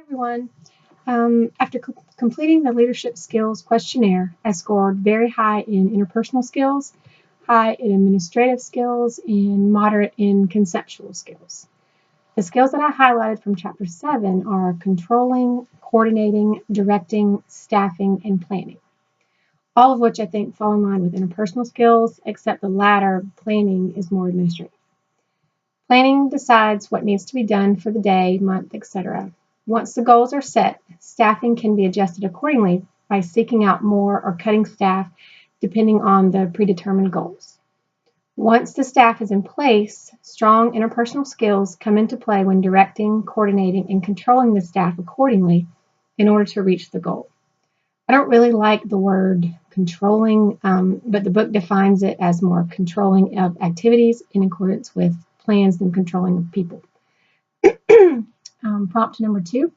Everyone. After completing the leadership skills questionnaire, I scored very high in interpersonal skills, high in administrative skills, and moderate in conceptual skills. The skills that I highlighted from Chapter 7 are controlling, coordinating, directing, staffing, and planning, all of which I think fall in line with interpersonal skills, except the latter, planning, is more administrative. Planning decides what needs to be done for the day, month, etc. Once the goals are set, staffing can be adjusted accordingly by seeking out more or cutting staff depending on the predetermined goals. Once the staff is in place, strong interpersonal skills come into play when directing, coordinating, and controlling the staff accordingly in order to reach the goal. I don't really like the word controlling, but the book defines it as more controlling of activities in accordance with plans than controlling of people. Prompt number 2.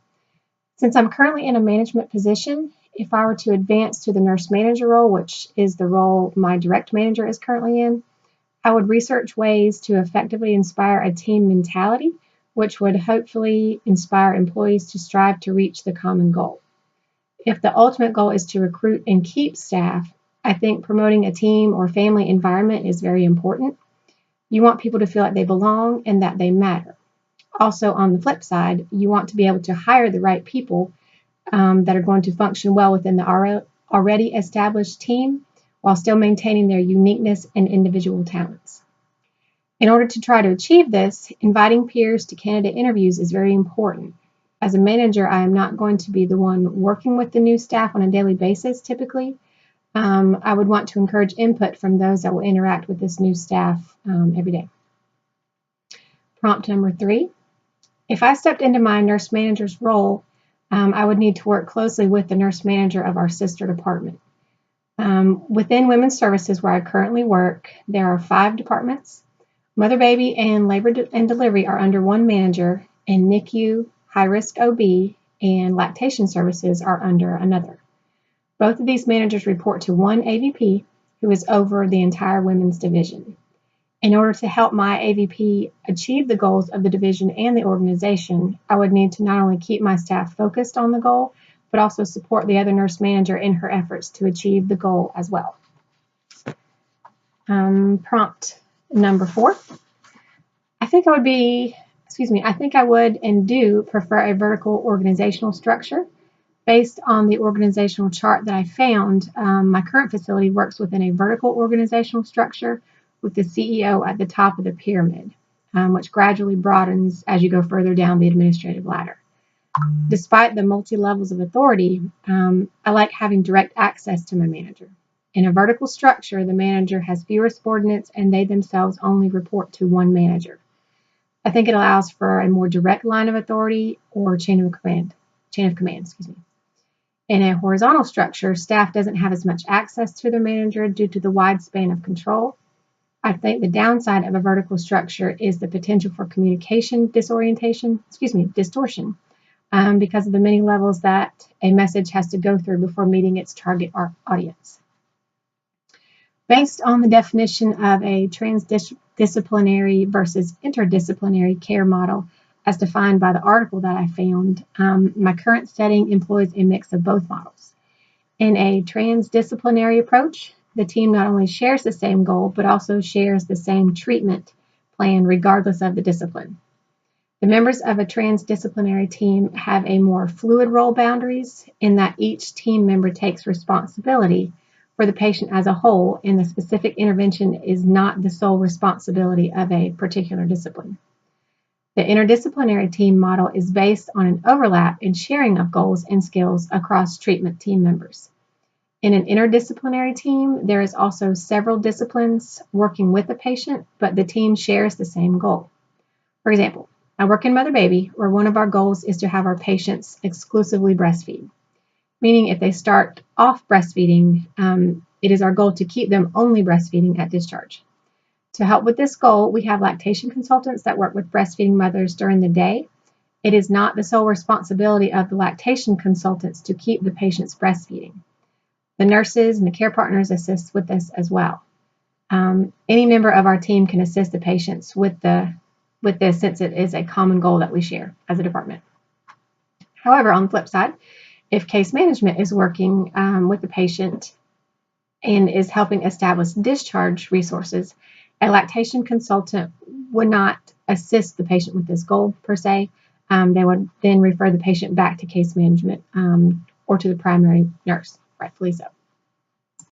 Since I'm currently in a management position, if I were to advance to the nurse manager role, which is the role my direct manager is currently in, I would research ways to effectively inspire a team mentality, which would hopefully inspire employees to strive to reach the common goal. If the ultimate goal is to recruit and keep staff, I think promoting a team or family environment is very important. You want people to feel like they belong and that they matter. Also, on the flip side, you want to be able to hire the right people that are going to function well within the already established team while still maintaining their uniqueness and individual talents. In order to try to achieve this, inviting peers to candidate interviews is very important. As a manager, I am not going to be the one working with the new staff on a daily basis typically. I would want to encourage input from those that will interact with this new staff every day. Prompt number 3. If I stepped into my nurse manager's role, I would need to work closely with the nurse manager of our sister department. Within Women's Services, where I currently work, there are 5 departments. Mother, baby, and labor and delivery are under one manager, and NICU, high-risk OB, and lactation services are under another. Both of these managers report to one AVP, who is over the entire women's division. In order to help my AVP achieve the goals of the division and the organization, I would need to not only keep my staff focused on the goal, but also support the other nurse manager in her efforts to achieve the goal as well. Prompt number 4. I think I would and do prefer a vertical organizational structure. Based on the organizational chart that I found, my current facility works within a vertical organizational structure with the CEO at the top of the pyramid, which gradually broadens as you go further down the administrative ladder. Despite the multi-levels of authority, I like having direct access to my manager. In a vertical structure, the manager has fewer subordinates and they themselves only report to one manager. I think it allows for a more direct line of authority or chain of command. In a horizontal structure, staff doesn't have as much access to their manager due to the wide span of control. I think the downside of a vertical structure is the potential for communication distortion, because of the many levels that a message has to go through before meeting its target audience. Based on the definition of a transdisciplinary versus interdisciplinary care model, as defined by the article that I found, my current setting employs a mix of both models. In a transdisciplinary approach, the team not only shares the same goal, but also shares the same treatment plan regardless of the discipline. The members of a transdisciplinary team have a more fluid role boundaries in that each team member takes responsibility for the patient as a whole, and the specific intervention is not the sole responsibility of a particular discipline. The interdisciplinary team model is based on an overlap in sharing of goals and skills across treatment team members. In an interdisciplinary team, there is also several disciplines working with the patient, but the team shares the same goal. For example, I work in Mother Baby, where one of our goals is to have our patients exclusively breastfeed, meaning if they start off breastfeeding, it is our goal to keep them only breastfeeding at discharge. To help with this goal, we have lactation consultants that work with breastfeeding mothers during the day. It is not the sole responsibility of the lactation consultants to keep the patients breastfeeding. The nurses and the care partners assist with this as well. Any member of our team can assist the patients with this since it is a common goal that we share as a department. However, on the flip side, if case management is working with the patient and is helping establish discharge resources, a lactation consultant would not assist the patient with this goal per se. They would then refer the patient back to case management or to the primary nurse, rightfully so.